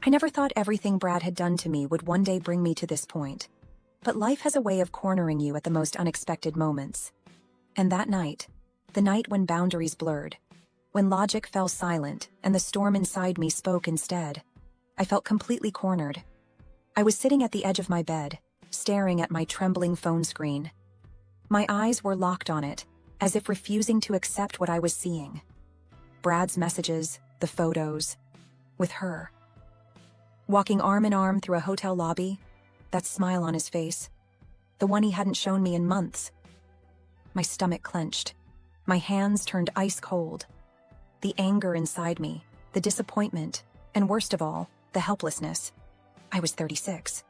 I never thought everything Brad had done to me would one day bring me to this point. But life has a way of cornering you at the most unexpected moments. And that night, the night when boundaries blurred, when logic fell silent and the storm inside me spoke instead, I felt completely cornered. I was sitting at the edge of my bed, staring at my trembling phone screen. My eyes were locked on it, as if refusing to accept what I was seeing. Brad's messages, the photos, with her. Walking arm in arm through a hotel lobby, that smile on his face, the one he hadn't shown me in months. My stomach clenched. My hands turned ice cold. The anger inside me, the disappointment, and worst of all, the helplessness. I was 36.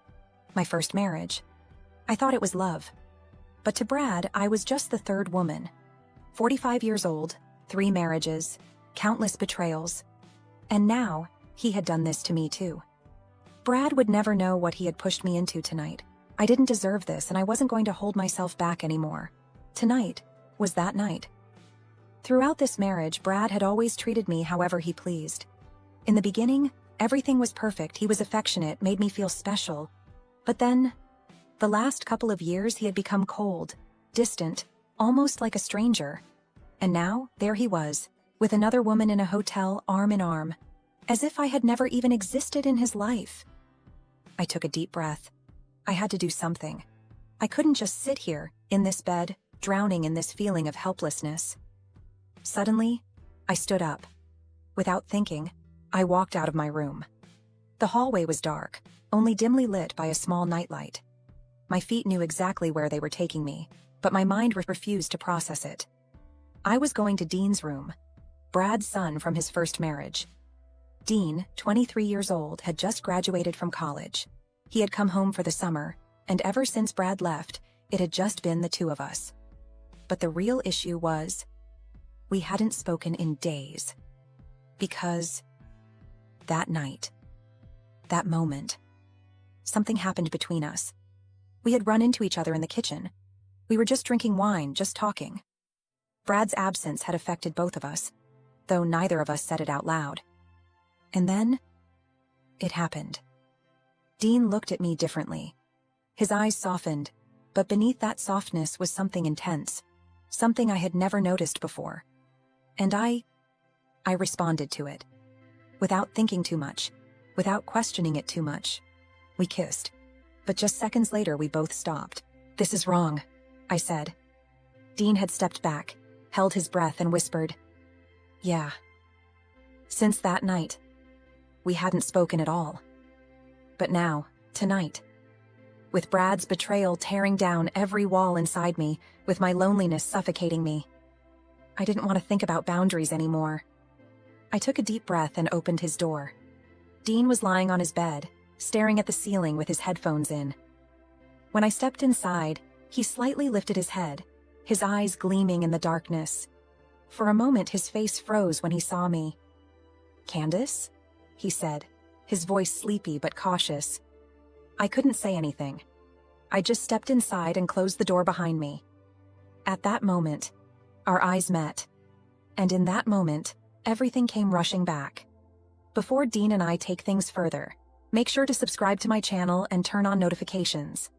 My first marriage. I thought it was love. But to Brad, I was just the third woman. 45 years old, 3 marriages, countless betrayals. And now, he had done this to me too. Brad would never know what he had pushed me into tonight. I didn't deserve this, and I wasn't going to hold myself back anymore. Tonight was that night. Throughout this marriage, Brad had always treated me however he pleased. In the beginning, everything was perfect. He was affectionate, made me feel special. But then, the last couple of years, he had become cold, distant, almost like a stranger. And now, there he was, with another woman in a hotel, arm in arm, as if I had never even existed in his life. I took a deep breath. I had to do something. I couldn't just sit here, in this bed, drowning in this feeling of helplessness. Suddenly, I stood up. Without thinking, I walked out of my room. The hallway was dark, only dimly lit by a small nightlight. My feet knew exactly where they were taking me, but my mind refused to process it. I was going to Dean's room, Brad's son from his first marriage. Dean, 23 years old, had just graduated from college. He had come home for the summer, and ever since Brad left, it had just been the two of us. But the real issue was, we hadn't spoken in days. Because that night, that moment, something happened between us. We had run into each other in the kitchen. We were just drinking wine, just talking. Brad's absence had affected both of us, though neither of us said it out loud. And then, it happened. Dean looked at me differently. His eyes softened, but beneath that softness was something intense, something I had never noticed before. And I responded to it. Without thinking too much, without questioning it too much. We kissed. But just seconds later, we both stopped. "This is wrong," I said. Dean had stepped back, held his breath, and whispered, "Yeah." Since that night, we hadn't spoken at all. But now, tonight, with Brad's betrayal tearing down every wall inside me, with my loneliness suffocating me, I didn't want to think about boundaries anymore. I took a deep breath and opened his door. Dean was lying on his bed, staring at the ceiling with his headphones in. When I stepped inside, he slightly lifted his head, his eyes gleaming in the darkness. For a moment, his face froze when he saw me. "Candace?" he said, his voice sleepy but cautious. I couldn't say anything. I just stepped inside and closed the door behind me. At that moment, our eyes met. And in that moment, everything came rushing back. Before Dean and I take things further, make sure to subscribe to my channel and turn on notifications.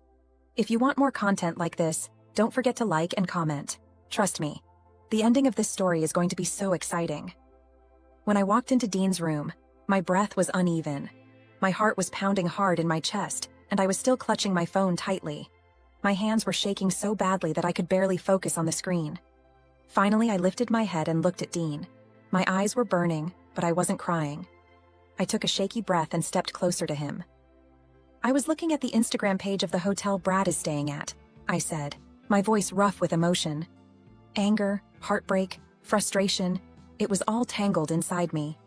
If you want more content like this, don't forget to like and comment. Trust me, the ending of this story is going to be so exciting. When I walked into Dean's room, my breath was uneven. My heart was pounding hard in my chest, and I was still clutching my phone tightly. My hands were shaking so badly that I could barely focus on the screen. Finally, I lifted my head and looked at Dean. My eyes were burning, but I wasn't crying. I took a shaky breath and stepped closer to him. "I was looking at the Instagram page of the hotel Brad is staying at," I said, my voice rough with emotion. Anger, heartbreak, frustration, it was all tangled inside me.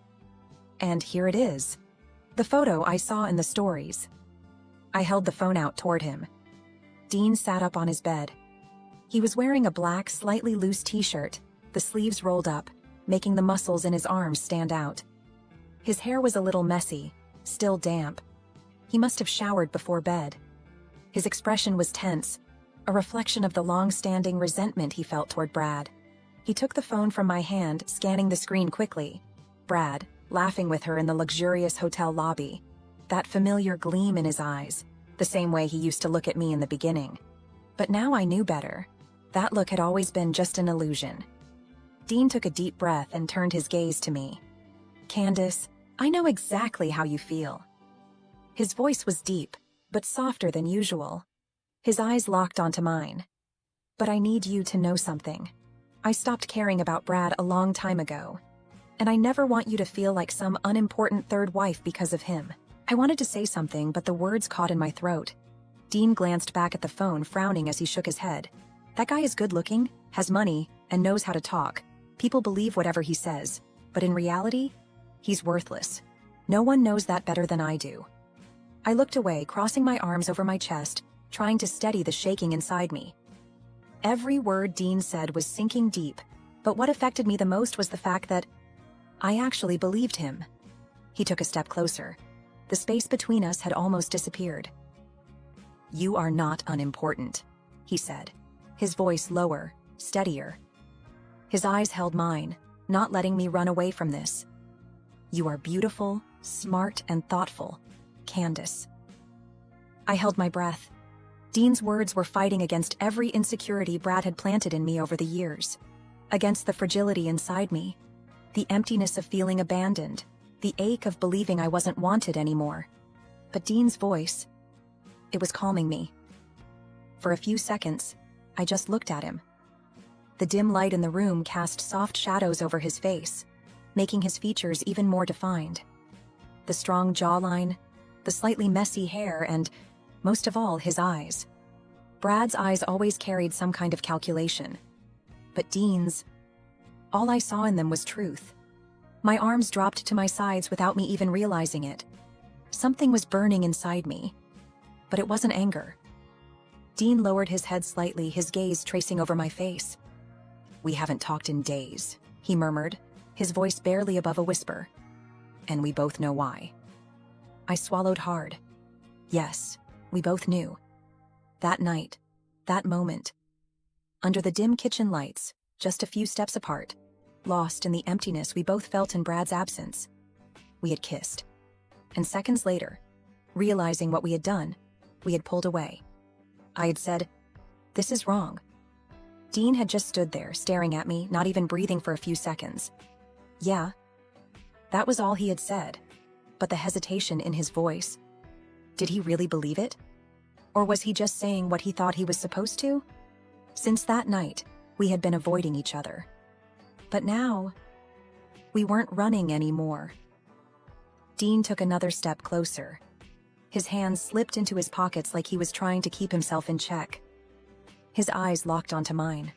And here it is. The photo I saw in the stories. I held the phone out toward him. Dean sat up on his bed. He was wearing a black, slightly loose t-shirt, the sleeves rolled up, making the muscles in his arms stand out. His hair was a little messy, still damp. He must have showered before bed. His expression was tense, a reflection of the long-standing resentment he felt toward Brad. He took the phone from my hand, scanning the screen quickly. Brad, laughing with her in the luxurious hotel lobby. that familiar gleam in his eyes, the same way he used to look at me in the beginning. But now I knew better. That look had always been just an illusion. Dean took a deep breath and turned his gaze to me. "Candace, I know exactly how you feel." His voice was deep, but softer than usual. His eyes locked onto mine. "But I need you to know something. I stopped caring about Brad a long time ago. And I never want you to feel like some unimportant third wife because of him." I wanted to say something, but the words caught in my throat. Dean glanced back at the phone, frowning as he shook his head. "That guy is good-looking, has money, and knows how to talk. People believe whatever he says. But in reality, he's worthless. No one knows that better than I do." I looked away, crossing my arms over my chest, trying to steady the shaking inside me. Every word Dean said was sinking deep, but what affected me the most was the fact that I actually believed him. He took a step closer. The space between us had almost disappeared. "You are not unimportant," he said, his voice lower, steadier. His eyes held mine, not letting me run away from this. "You are beautiful, smart, and thoughtful, Candace." I held my breath. Dean's words were fighting against every insecurity Brad had planted in me over the years. Against the fragility inside me, the emptiness of feeling abandoned, the ache of believing I wasn't wanted anymore. But Dean's voice, it was calming me. For a few seconds, I just looked at him. The dim light in the room cast soft shadows over his face, making his features even more defined. The strong jawline, the slightly messy hair, and, most of all, his eyes. Brad's eyes always carried some kind of calculation. But Dean's, all I saw in them was truth. My arms dropped to my sides without me even realizing it. Something was burning inside me. But it wasn't anger. Dean lowered his head slightly, his gaze tracing over my face. "We haven't talked in days," he murmured, his voice barely above a whisper. "And we both know why." I swallowed hard. Yes, we both knew. That night, that moment. Under the dim kitchen lights, just a few steps apart, lost in the emptiness we both felt in Brad's absence, we had kissed. And seconds later, realizing what we had done, we had pulled away. I had said, "This is wrong." Dean had just stood there, staring at me, not even breathing for a few seconds. Yeah, that was all he had said. But the hesitation in his voice, did he really believe it? Or was he just saying what he thought he was supposed to? Since that night, we had been avoiding each other. But now, we weren't running anymore. Dean took another step closer. His hands slipped into his pockets like he was trying to keep himself in check. His eyes locked onto mine.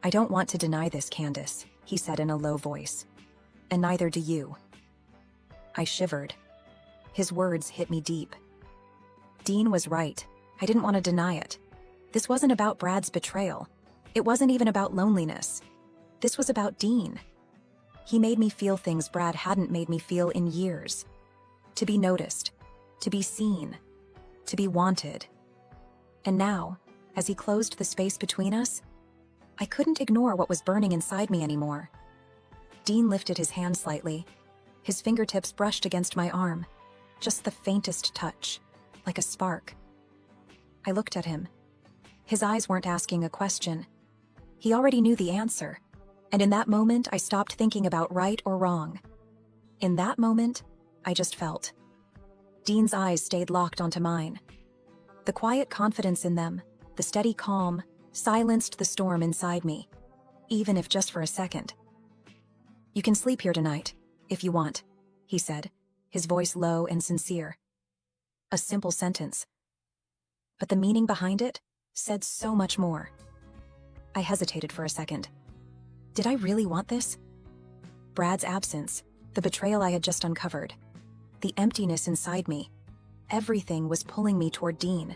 "I don't want to deny this, Candace," he said in a low voice. "And neither do you." I shivered. His words hit me deep. Dean was right. I didn't want to deny it. This wasn't about Brad's betrayal. It wasn't even about loneliness. This was about Dean. He made me feel things Brad hadn't made me feel in years. To be noticed, to be seen, to be wanted. And now, as he closed the space between us, I couldn't ignore what was burning inside me anymore. Dean lifted his hand slightly. His fingertips brushed against my arm, just the faintest touch, like a spark. I looked at him. His eyes weren't asking a question. He already knew the answer. And in that moment, I stopped thinking about right or wrong. In that moment, I just felt. Dean's eyes stayed locked onto mine. The quiet confidence in them, the steady calm, silenced the storm inside me, even if just for a second. "You can sleep here tonight, if you want," he said, his voice low and sincere. A simple sentence. But the meaning behind it said so much more. I hesitated for a second. Did I really want this? Brad's absence, the betrayal I had just uncovered, the emptiness inside me, everything was pulling me toward Dean.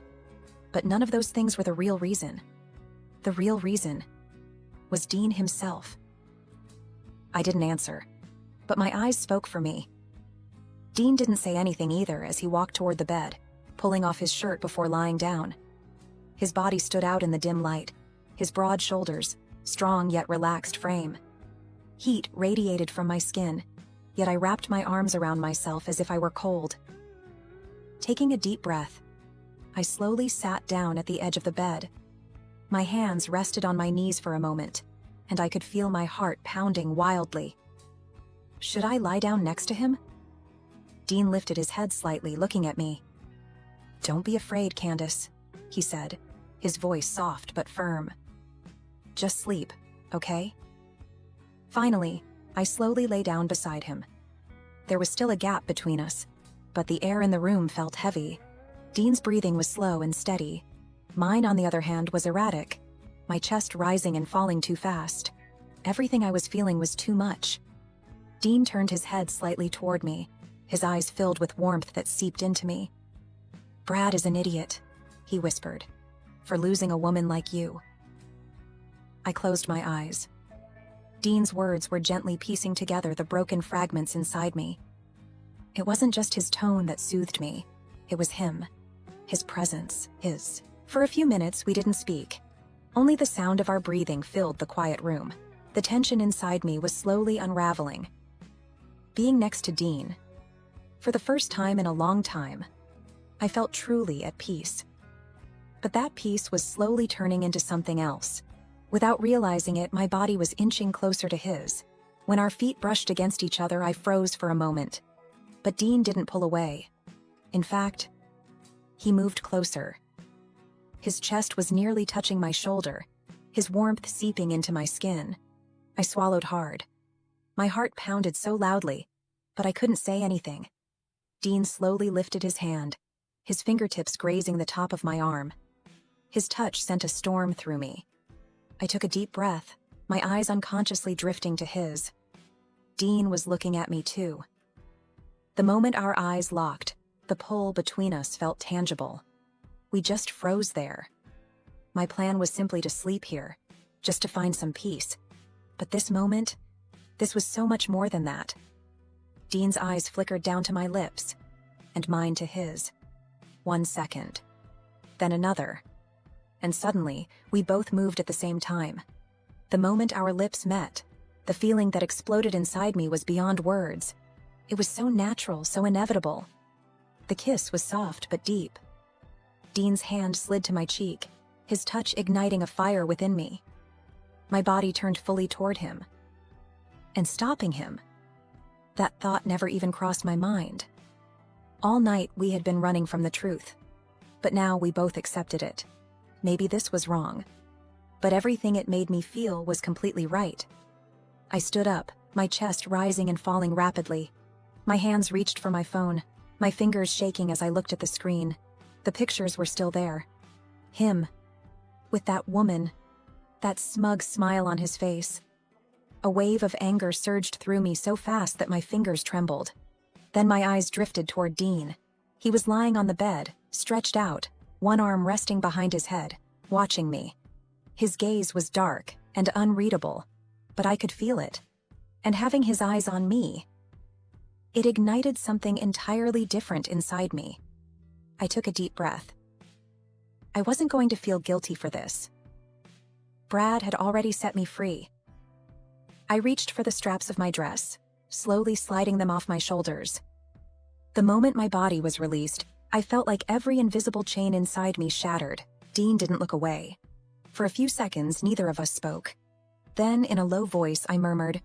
But none of those things were the real reason. The real reason was Dean himself. I didn't answer, but my eyes spoke for me. Dean didn't say anything either as he walked toward the bed, pulling off his shirt before lying down. His body stood out in the dim light, his broad shoulders, strong yet relaxed frame. Heat radiated from my skin, yet I wrapped my arms around myself as if I were cold. Taking a deep breath, I slowly sat down at the edge of the bed. My hands rested on my knees for a moment, and I could feel my heart pounding wildly. Should I lie down next to him? Dean lifted his head slightly, looking at me. "Don't be afraid, Candace," he said, his voice soft but firm. "Just sleep, okay?" Finally, I slowly lay down beside him. There was still a gap between us, but the air in the room felt heavy. Dean's breathing was slow and steady. Mine, on the other hand, was erratic, my chest rising and falling too fast. Everything I was feeling was too much. Dean turned his head slightly toward me, his eyes filled with warmth that seeped into me. "Brad is an idiot," he whispered, "for losing a woman like you." I closed my eyes. Dean's words were gently piecing together the broken fragments inside me. It wasn't just his tone that soothed me. It was him. His presence. For a few minutes, we didn't speak. Only the sound of our breathing filled the quiet room. The tension inside me was slowly unraveling. Being next to Dean, for the first time in a long time, I felt truly at peace. But that peace was slowly turning into something else. Without realizing it, my body was inching closer to his. When our feet brushed against each other, I froze for a moment. But Dean didn't pull away. In fact, he moved closer. His chest was nearly touching my shoulder, his warmth seeping into my skin. I swallowed hard. My heart pounded so loudly, but I couldn't say anything. Dean slowly lifted his hand, his fingertips grazing the top of my arm. His touch sent a storm through me. I took a deep breath, my eyes unconsciously drifting to his. Dean was looking at me too. The moment our eyes locked, the pull between us felt tangible. We just froze there. My plan was simply to sleep here, just to find some peace. But this moment, this was so much more than that. Dean's eyes flickered down to my lips, and mine to his. 1 second. Then another. And suddenly, we both moved at the same time. The moment our lips met, the feeling that exploded inside me was beyond words. It was so natural, so inevitable. The kiss was soft but deep. Dean's hand slid to my cheek, his touch igniting a fire within me. My body turned fully toward him. And stopping him? That thought never even crossed my mind. All night we had been running from the truth, but now we both accepted it. Maybe this was wrong, but everything it made me feel was completely right. I stood up, my chest rising and falling rapidly. My hands reached for my phone, my fingers shaking as I looked at the screen. The pictures were still there. Him, with that woman, that smug smile on his face. A wave of anger surged through me so fast that my fingers trembled. Then my eyes drifted toward Dean. He was lying on the bed, stretched out, one arm resting behind his head, watching me. His gaze was dark and unreadable, but I could feel it. And having his eyes on me, it ignited something entirely different inside me. I took a deep breath. I wasn't going to feel guilty for this. Brad had already set me free. I reached for the straps of my dress, slowly sliding them off my shoulders. The moment my body was released, I felt like every invisible chain inside me shattered. Dean didn't look away. For a few seconds, neither of us spoke. Then, in a low voice, I murmured,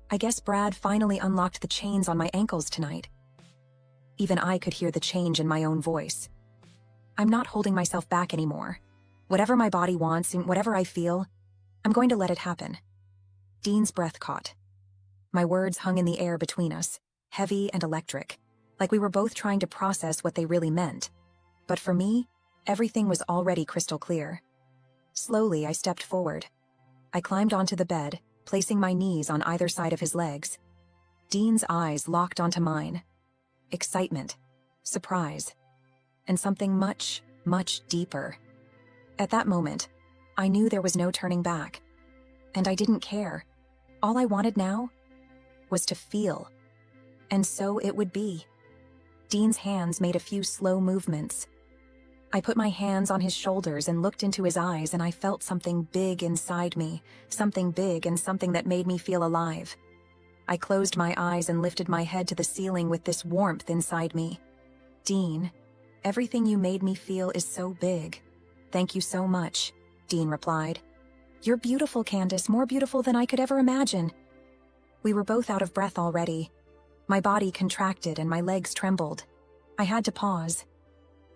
"I guess Brad finally unlocked the chains on my ankles tonight." Even I could hear the change in my own voice. I'm not holding myself back anymore. Whatever my body wants and whatever I feel, I'm going to let it happen. Dean's breath caught. My words hung in the air between us, heavy and electric, like we were both trying to process what they really meant. But for me, everything was already crystal clear. Slowly, I stepped forward. I climbed onto the bed, placing my knees on either side of his legs. Dean's eyes locked onto mine. Excitement, surprise, and something much, much deeper. At that moment, I knew there was no turning back. And I didn't care. All I wanted now was to feel. And so it would be. Dean's hands made a few slow movements. I put my hands on his shoulders and looked into his eyes, and I felt something big inside me, something big and something that made me feel alive. I closed my eyes and lifted my head to the ceiling with this warmth inside me. Dean, everything you made me feel is so big. Thank you so much, Dean replied. You're beautiful, Candace, more beautiful than I could ever imagine. We were both out of breath already. My body contracted and my legs trembled. I had to pause.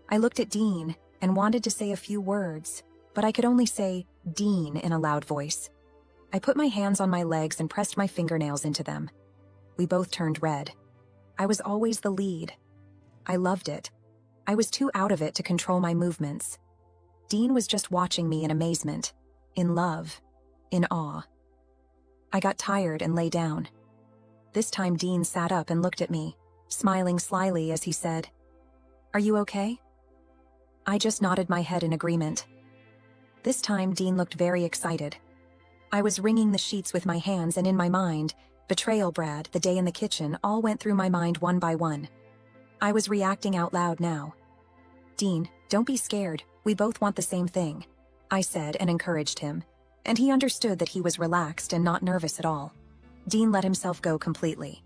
I looked at Dean and wanted to say a few words, but I could only say Dean in a loud voice. I put my hands on my legs and pressed my fingernails into them. We both turned red. I was always the lead. I loved it. I was too out of it to control my movements. Dean was just watching me in amazement, in love, in awe. I got tired and lay down. This time Dean sat up and looked at me, smiling slyly as he said, "Are you okay?" I just nodded my head in agreement. This time Dean looked very excited. I was wringing the sheets with my hands, and in my mind, betrayal, Brad, the day in the kitchen, all went through my mind one by one. I was reacting out loud now. "Dean, don't be scared. We both want the same thing," I said and encouraged him, and he understood that he was relaxed and not nervous at all. Dean let himself go completely.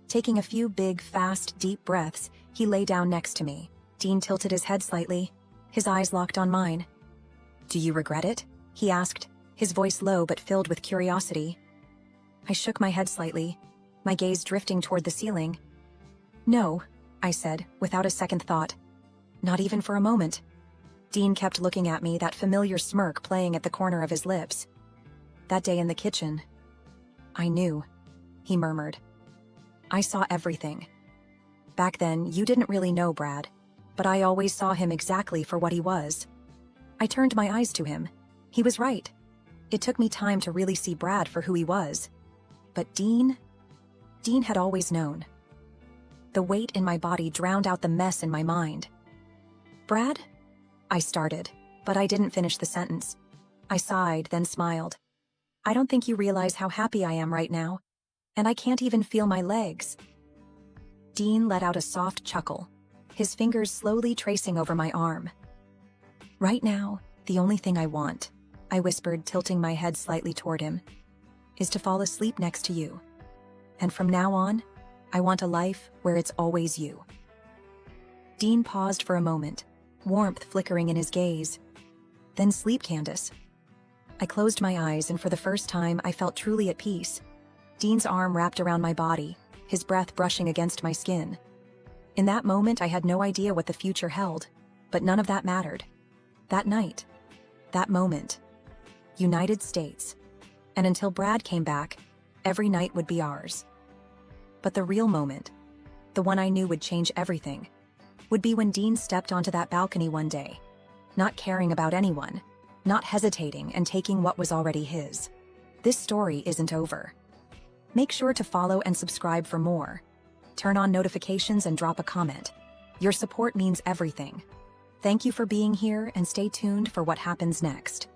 Taking a few big, fast, deep breaths, he lay down next to me. Dean tilted his head slightly. His eyes locked on mine. "Do you regret it?" he asked, his voice low but filled with curiosity. I shook my head slightly, my gaze drifting toward the ceiling. "No," I said, without a second thought. "Not even for a moment." Dean kept looking at me, that familiar smirk playing at the corner of his lips. "That day in the kitchen, I knew," he murmured. "I saw everything. Back then, you didn't really know Brad, but I always saw him exactly for what he was. I turned my eyes to him. He was right. It took me time to really see Brad for who he was. But Dean had always known." The weight in my body drowned out the mess in my mind. "Brad?" I started, but I didn't finish the sentence. I sighed, then smiled. "I don't think you realize how happy I am right now, and I can't even feel my legs." Dean let out a soft chuckle, his fingers slowly tracing over my arm. "Right now, the only thing I want," I whispered, tilting my head slightly toward him, "is to fall asleep next to you. And from now on, I want a life where it's always you." Dean paused for a moment, warmth flickering in his gaze. "Then sleep, Candace." I closed my eyes, and for the first time I felt truly at peace. Dean's arm wrapped around my body, his breath brushing against my skin. In that moment I had no idea what the future held, but none of that mattered. That night, that moment, United States, and until Brad came back, every night would be ours. But the real moment, the one I knew would change everything, would be when Dean stepped onto that balcony one day, not caring about anyone, not hesitating and taking what was already his. This story isn't over. Make sure to follow and subscribe for more. Turn on notifications and drop a comment. Your support means everything. Thank you for being here, and stay tuned for what happens next.